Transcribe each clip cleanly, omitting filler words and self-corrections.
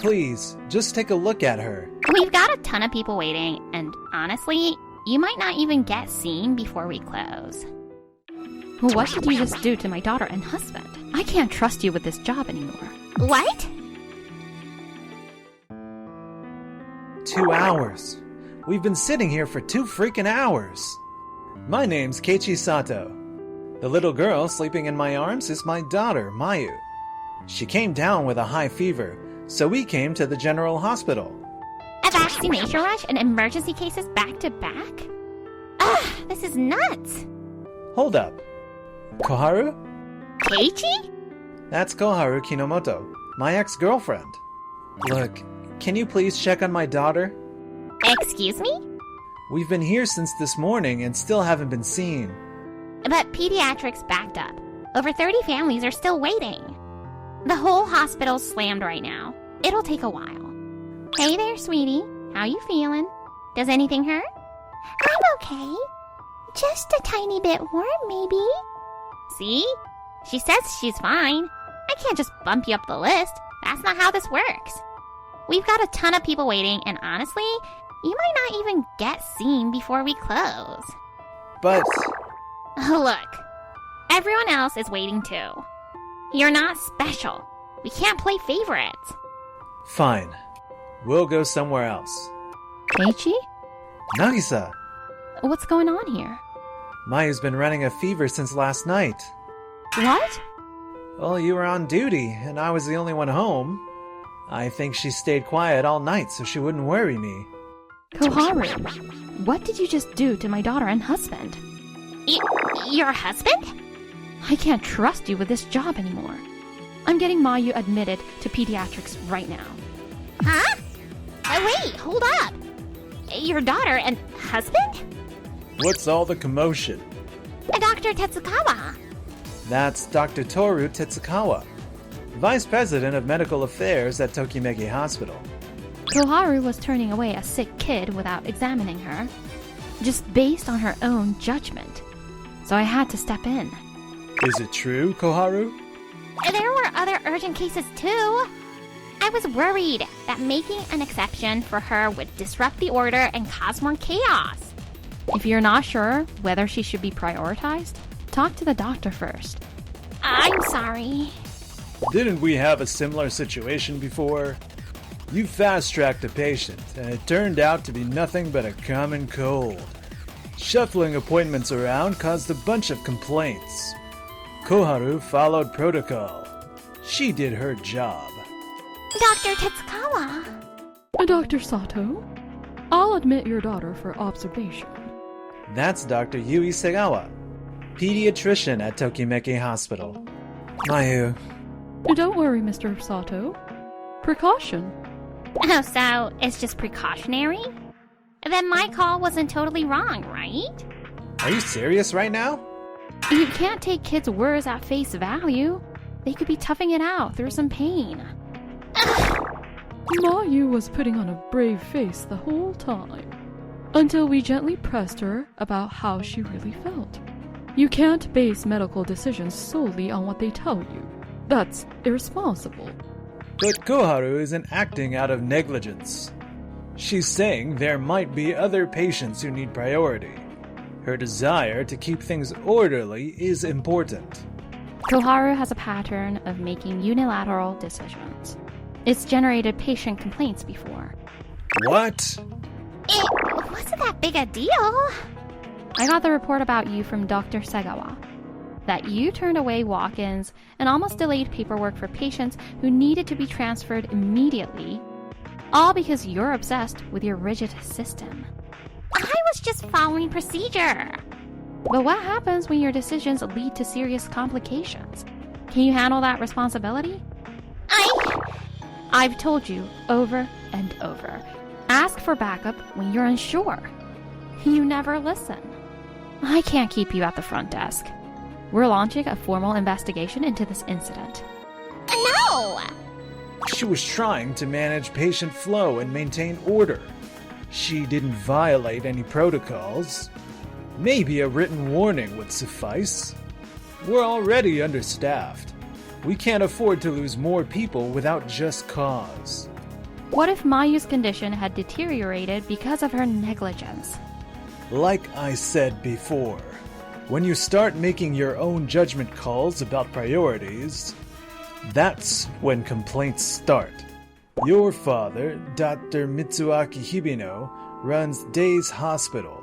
Please, just take a look at her. We've got a ton of people waiting, and honestly, you might not even get seen before we close. What did you just do to my daughter and husband? I can't trust you with this job anymore. What? 2 hours. We've been sitting here for 2 freaking hours. My name's Keiichi Sato. The little girl sleeping in my arms is my daughter, Mayu. She came down with a high fever, so we came to the general hospital. A vaccination rush and emergency cases back to back? Ugh, this is nuts! Hold up. Koharu? Keiichi? That's Koharu Kinomoto, my ex-girlfriend. Look, can you please check on my daughter? Excuse me? We've been here since this morning and still haven't been seen. But pediatrics backed up. Over 30 families are still waiting. The whole hospital's slammed right now. It'll take a while. Hey there, sweetie. How you feeling? Does anything hurt? I'm okay. Just a tiny bit warm, maybe. See? She says she's fine. I can't just bump you up the list. That's not how this works. We've got a ton of people waiting, and honestly, you might not even get seen before we close. But... Look, everyone else is waiting too. You're not special. We can't play favorites. Fine. We'll go somewhere else. Keiichi? Nagisa! What's going on here? Mayu's been running a fever since last night. What? Well, you were on duty, and I was the only one home. I think she stayed quiet all night so she wouldn't worry me. Koharu, what did you just do to my daughter and husband? Your husband? I can't trust you with this job anymore. I'm getting Mayu admitted to pediatrics right now. Huh? Wait, hold up. Your daughter and husband? What's all the commotion? Dr. Tetsukawa. That's Dr. Toru Tetsukawa, Vice President of Medical Affairs at Tokimeki Hospital. Koharu was turning away a sick kid without examining her, just based on her own judgment. So I had to step in. Is it true, Koharu? There were other urgent cases too. I was worried that making an exception for her would disrupt the order and cause more chaos. If you're not sure whether she should be prioritized, talk to the doctor first. I'm sorry. Didn't we have a similar situation before? You fast-tracked a patient, and it turned out to be nothing but a common cold. Shuffling appointments around caused a bunch of complaints. Koharu followed protocol. She did her job. Dr. Tetsukawa. Dr. Sato, I'll admit your daughter for observation. That's Dr. Yui Segawa, pediatrician at Tokimeki Hospital. Mayu. Don't worry, Mr. Sato. Precaution. Oh, so it's just precautionary? Then my call wasn't totally wrong, right? Are you serious right now? You can't take kids' words at face value. They could be toughing it out through some pain. Mayu was putting on a brave face the whole time, until we gently pressed her about how she really felt. You can't base medical decisions solely on what they tell you. That's irresponsible. But Koharu isn't acting out of negligence. She's saying there might be other patients who need priority. Her desire to keep things orderly is important. Koharu has a pattern of making unilateral decisions. It's generated patient complaints before. What? It wasn't that big a deal. I got the report about you from Dr. Segawa. That you turned away walk-ins and almost delayed paperwork for patients who needed to be transferred immediately, all because you're obsessed with your rigid system. I was just following procedure. But what happens when your decisions lead to serious complications? Can you handle that responsibility? I've told you over and over. Ask for backup when you're unsure. You never listen. I can't keep you at the front desk. We're launching a formal investigation into this incident. No! She was trying to manage patient flow and maintain order. She didn't violate any protocols. Maybe a written warning would suffice. We're already understaffed. We can't afford to lose more people without just cause. What if Mayu's condition had deteriorated because of her negligence? Like I said before, when you start making your own judgment calls about priorities, that's when complaints start. Your father, Dr. Mitsuaki Hibino, runs Days Hospital.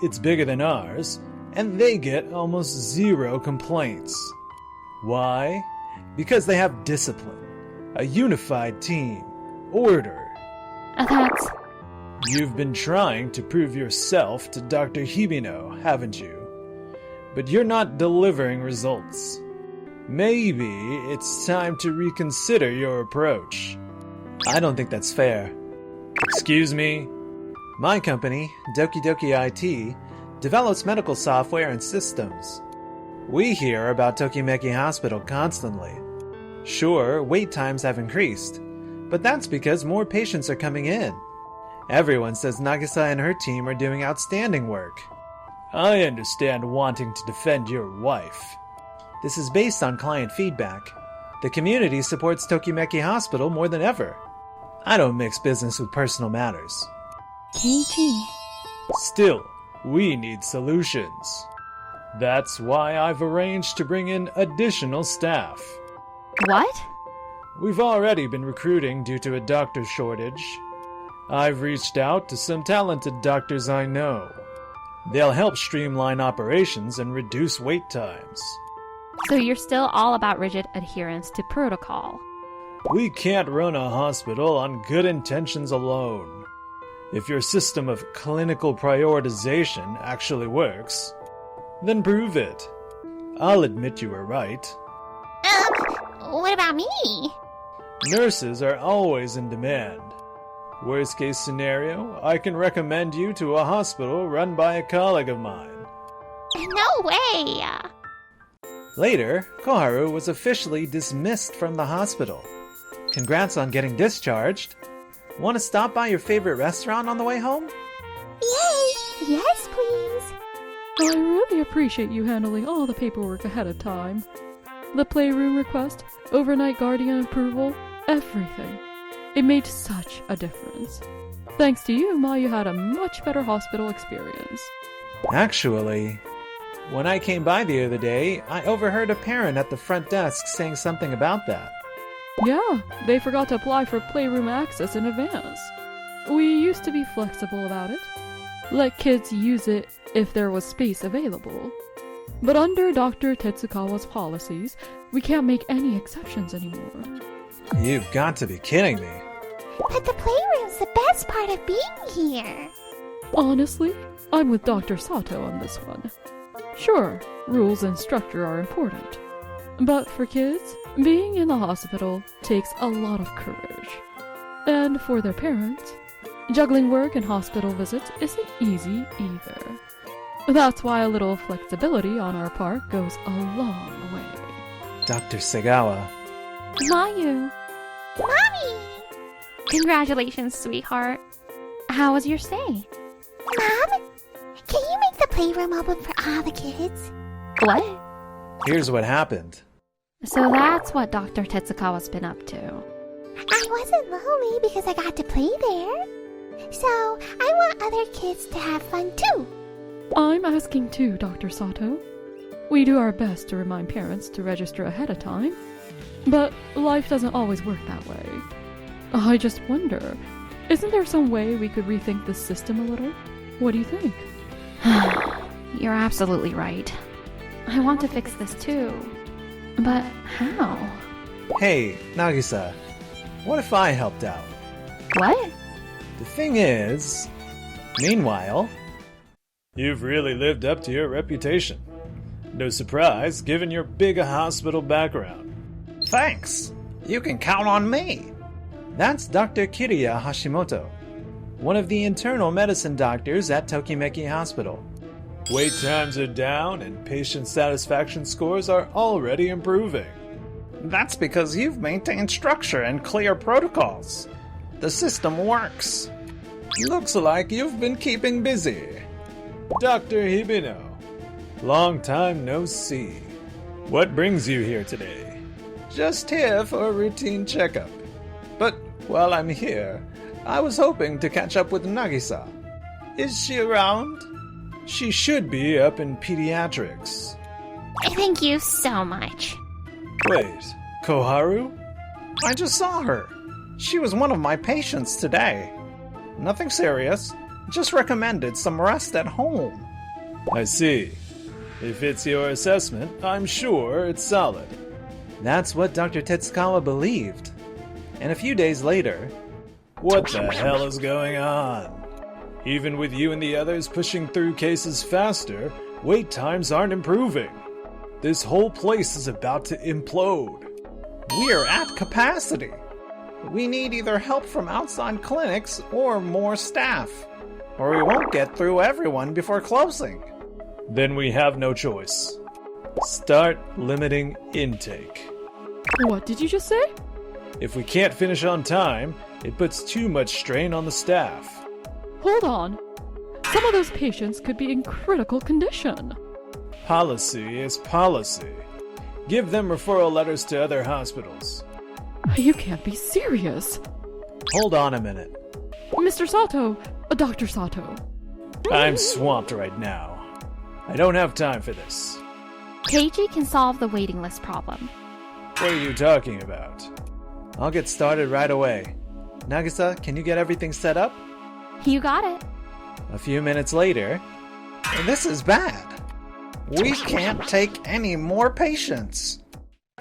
It's bigger than ours, and they get almost zero complaints. Why? Because they have discipline, a unified team, order. That's... You've been trying to prove yourself to Dr. Hibino, haven't you? But you're not delivering results. Maybe it's time to reconsider your approach. I don't think that's fair. Excuse me? My company, Doki Doki IT, develops medical software and systems. We hear about Tokimeki Hospital constantly. Sure, wait times have increased, but that's because more patients are coming in. Everyone says Nagisa and her team are doing outstanding work. I understand wanting to defend your wife. This is based on client feedback. The community supports Tokimeki Hospital more than ever. I don't mix business with personal matters. Keiichi. Still, we need solutions. That's why I've arranged to bring in additional staff. What? We've already been recruiting due to a doctor shortage. I've reached out to some talented doctors I know. They'll help streamline operations and reduce wait times. So you're still all about rigid adherence to protocol. We can't run a hospital on good intentions alone. If your system of clinical prioritization actually works, then prove it. I'll admit you were right. What about me? Nurses are always in demand. Worst case scenario, I can recommend you to a hospital run by a colleague of mine. No way! Later, Koharu was officially dismissed from the hospital. Congrats on getting discharged. Want to stop by your favorite restaurant on the way home? Yay! Yes, please! I really appreciate you handling all the paperwork ahead of time. The playroom request, overnight guardian approval, everything. It made such a difference. Thanks to you, Mayu had a much better hospital experience. Actually, when I came by the other day, I overheard a parent at the front desk saying something about that. Yeah, they forgot to apply for playroom access in advance. We used to be flexible about it. Let kids use it if there was space available. But under Dr. Tetsukawa's policies, we can't make any exceptions anymore. You've got to be kidding me. But the playroom's the best part of being here. Honestly, I'm with Dr. Sato on this one. Sure, rules and structure are important. But for kids, being in the hospital takes a lot of courage. And for their parents, juggling work and hospital visits isn't easy either. That's why a little flexibility on our part goes a long way. Dr. Segawa. Mayu! Mommy! Congratulations, sweetheart. How was your stay? Mom? Can you make the playroom open for all the kids? What? Here's what happened. So that's what Dr. Tetsukawa's been up to. I wasn't lonely because I got to play there. So, I want other kids to have fun too. I'm asking too, Dr. Sato. We do our best to remind parents to register ahead of time, but life doesn't always work that way. I just wonder, isn't there some way we could rethink the system a little? What do you think? You're absolutely right. I want to fix this too. But how? Hey, Nagisa. What if I helped out? What? The thing is... Meanwhile... You've really lived up to your reputation. No surprise, given your big hospital background. Thanks! You can count on me! That's Dr. Kiriya Hashimoto, one of the internal medicine doctors at Tokimeki Hospital. Wait times are down and patient satisfaction scores are already improving. That's because you've maintained structure and clear protocols. The system works. Looks like you've been keeping busy. Dr. Hibino, long time no see. What brings you here today? Just here for a routine checkup. But While I'm here, I was hoping to catch up with Nagisa. Is she around? She should be up in pediatrics. Thank you so much. Wait, Koharu? I just saw her. She was one of my patients today. Nothing serious, just recommended some rest at home. I see. If it's your assessment, I'm sure it's solid. That's what Dr. Tetsukawa believed. And a few days later, what the hell is going on? Even with you and the others pushing through cases faster, wait times aren't improving. This whole place is about to implode. We're at capacity. We need either help from outside clinics or more staff, or we won't get through everyone before closing. Then we have no choice. Start limiting intake. What did you just say? If we can't finish on time, it puts too much strain on the staff. Hold on. Some of those patients could be in critical condition. Policy is policy. Give them referral letters to other hospitals. You can't be serious. Hold on a minute. Mr. Sato, Dr. Sato. I'm swamped right now. I don't have time for this. Keiji can solve the waiting list problem. What are you talking about? I'll get started right away. Nagisa, can you get everything set up? You got it. A few minutes later. This is bad. We can't take any more patients.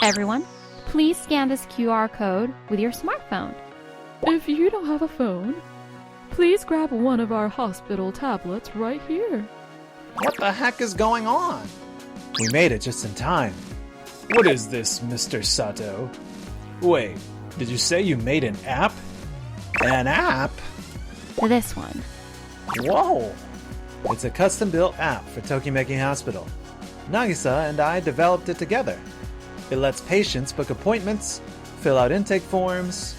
Everyone, please scan this QR code with your smartphone. If you don't have a phone, please grab one of our hospital tablets right here. What the heck is going on? We made it just in time. What is this, Mr. Sato? Wait, did you say you made an app? An app? This one. Whoa! It's a custom-built app for Tokimeki Hospital. Nagisa and I developed it together. It lets patients book appointments, fill out intake forms,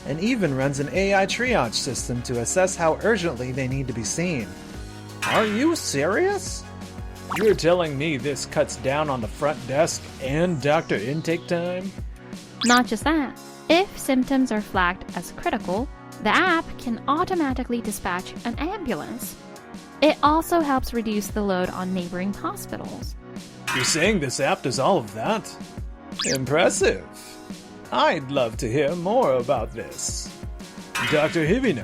and even runs an AI triage system to assess how urgently they need to be seen. Are you serious? You're telling me this cuts down on the front desk and doctor intake time? Not just that. If symptoms are flagged as critical, the app can automatically dispatch an ambulance. It also helps reduce the load on neighboring hospitals. You're saying this app does all of that? Impressive. I'd love to hear more about this. Dr. Hibino,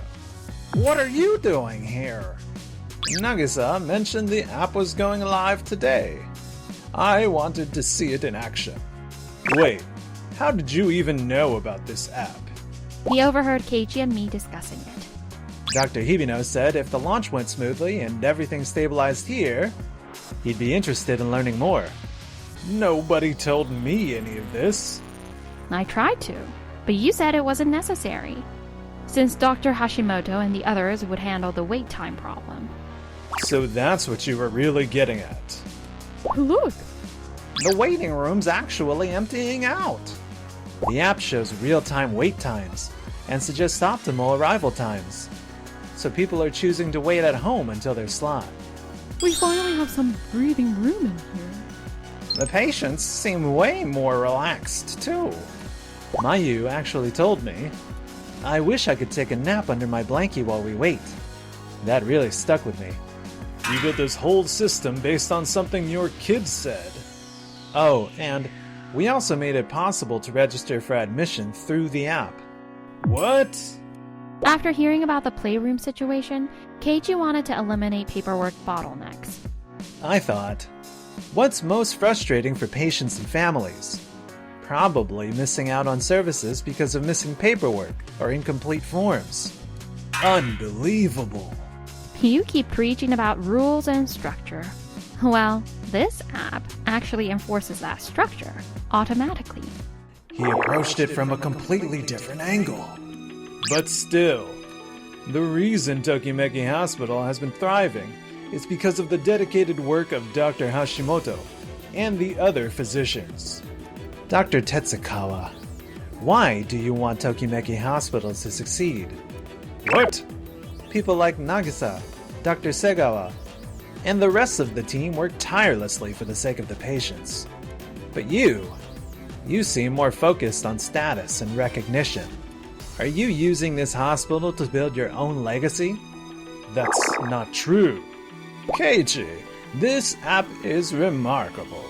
what are you doing here? Nagisa mentioned the app was going live today. I wanted to see it in action. Wait, how did you even know about this app? He overheard Keiji and me discussing it. Dr. Hibino said if the launch went smoothly and everything stabilized here, he'd be interested in learning more. Nobody told me any of this. I tried to, but you said it wasn't necessary, since Dr. Hashimoto and the others would handle the wait time problem. So that's what you were really getting at. Look! The waiting room's actually emptying out. The app shows real-time wait times and suggests optimal arrival times. So people are choosing to wait at home until their slot. We finally have some breathing room in here. The patients seem way more relaxed, too. Mayu actually told me, I wish I could take a nap under my blankie while we wait. That really stuck with me. You built this whole system based on something your kids said. Oh, and we also made it possible to register for admission through the app. What? After hearing about the playroom situation, Keiji wanted to eliminate paperwork bottlenecks. I thought, what's most frustrating for patients and families? Probably missing out on services because of missing paperwork or incomplete forms. Unbelievable. You keep preaching about rules and structure. Well, this app actually enforces that structure automatically. He approached it from a completely different angle. But still, the reason Tokimeki Hospital has been thriving is because of the dedicated work of Dr. Hashimoto and the other physicians. Dr. Tetsukawa, why do you want Tokimeki Hospital to succeed? What? People like Nagisa, Dr. Segawa, and the rest of the team work tirelessly for the sake of the patients. But you seem more focused on status and recognition. Are you using this hospital to build your own legacy? That's not true. Keiichi, this app is remarkable.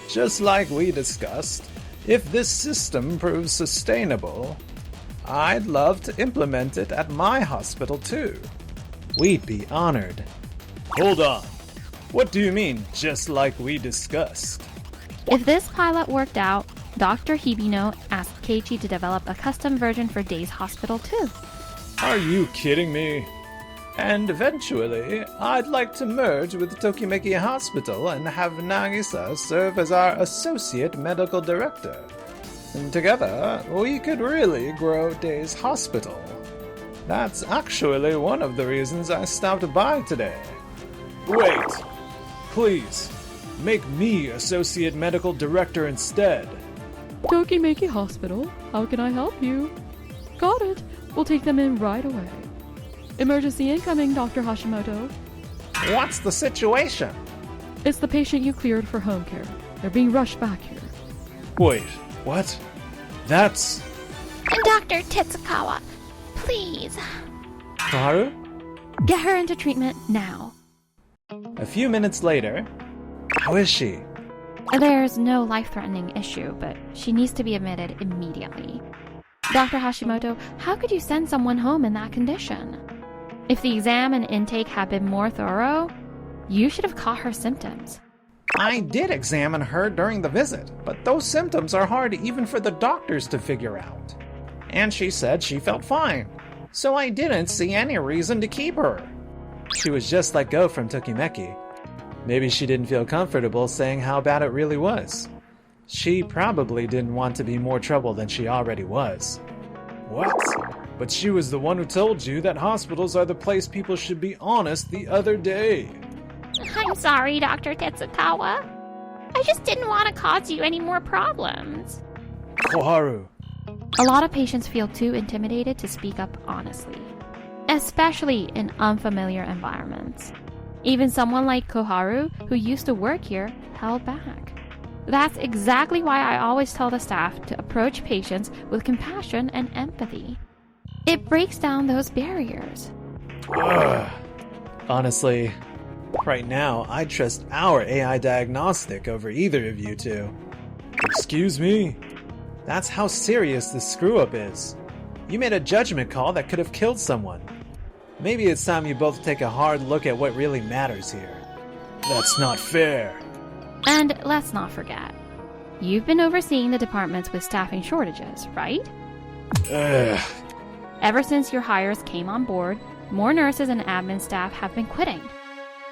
Just like we discussed, if this system proves sustainable, I'd love to implement it at my hospital too. We'd be honored. Hold on. What do you mean, just like we discussed? If this pilot worked out, Dr. Hibino asked Keiichi to develop a custom version for Day's Hospital too. Are you kidding me? And eventually, I'd like to merge with Tokimeki Hospital and have Nagisa serve as our associate medical director. And together, we could really grow Day's Hospital. That's actually one of the reasons I stopped by today. Wait! Please, make me associate medical director instead. Tokimeki Hospital, how can I help you? Got it. We'll take them in right away. Emergency incoming, Dr. Hashimoto. What's the situation? It's the patient you cleared for home care. They're being rushed back here. Wait, what? That's... Dr. Tetsukawa, please. Koharu? Get her into treatment now. A few minutes later... How is she? There's no life-threatening issue, but she needs to be admitted immediately. Dr. Hashimoto, how could you send someone home in that condition? If the exam and intake had been more thorough, you should have caught her symptoms. I did examine her during the visit, but those symptoms are hard even for the doctors to figure out. And she said she felt fine, so I didn't see any reason to keep her. She was just let go from Tokimeki. Maybe she didn't feel comfortable saying how bad it really was. She probably didn't want to be more trouble than she already was. What? But she was the one who told you that hospitals are the place people should be honest the other day. I'm sorry, Dr. Tetsukawa. I just didn't want to cause you any more problems. Koharu. A lot of patients feel too intimidated to speak up honestly, especially in unfamiliar environments. Even someone like Koharu, who used to work here, held back. That's exactly why I always tell the staff to approach patients with compassion and empathy. It breaks down those barriers. Ugh. Honestly, right now, I'd trust our AI diagnostic over either of you two. Excuse me? That's how serious this screw-up is. You made a judgment call that could have killed someone. Maybe it's time you both take a hard look at what really matters here. That's not fair. And let's not forget, you've been overseeing the departments with staffing shortages, right? Ugh. Ever since your hires came on board, more nurses and admin staff have been quitting.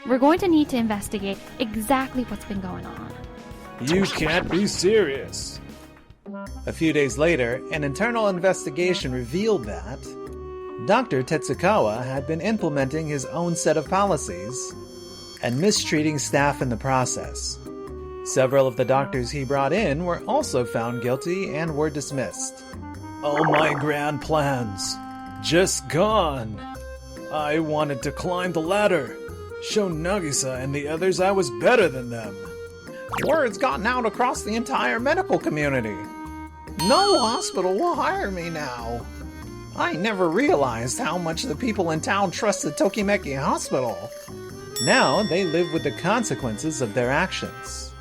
We're going to need to investigate exactly what's been going on. You can't be serious. A few days later, an internal investigation revealed that Dr. Tetsukawa had been implementing his own set of policies and mistreating staff in the process. Several of the doctors he brought in were also found guilty and were dismissed. All my grand plans, just gone. I wanted to climb the ladder, show Nagisa and the others I was better than them. Word's gotten out across the entire medical community. No hospital will hire me now. I never realized how much the people in town trusted Tokimeki Hospital. Now they live with the consequences of their actions.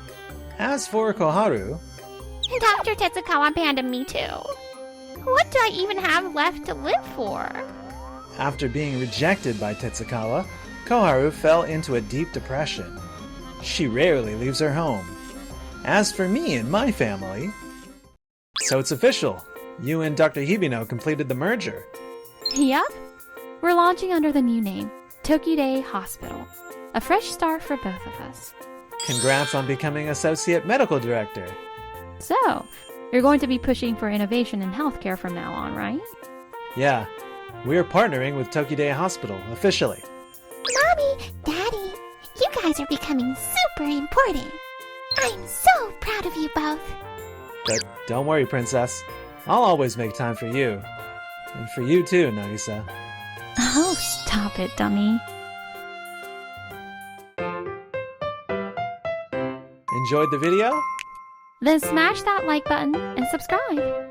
As for Koharu... Dr. Tetsukawa abandoned me too. What do I even have left to live for? After being rejected by Tetsukawa, Koharu fell into a deep depression. She rarely leaves her home. As for me and my family... So it's official. You and Dr. Hibino completed the merger. Yup. We're launching under the new name, Tokide Hospital. A fresh start for both of us. Congrats on becoming Associate Medical Director. So, you're going to be pushing for innovation in healthcare from now on, right? Yeah. We're partnering with Tokide Hospital, officially. Mommy, Daddy, you guys are becoming super important. I'm so proud of you both. But don't worry, Princess. I'll always make time for you. And for you too, Nagisa. Oh, stop it, dummy. Enjoyed the video? Then smash that like button and subscribe.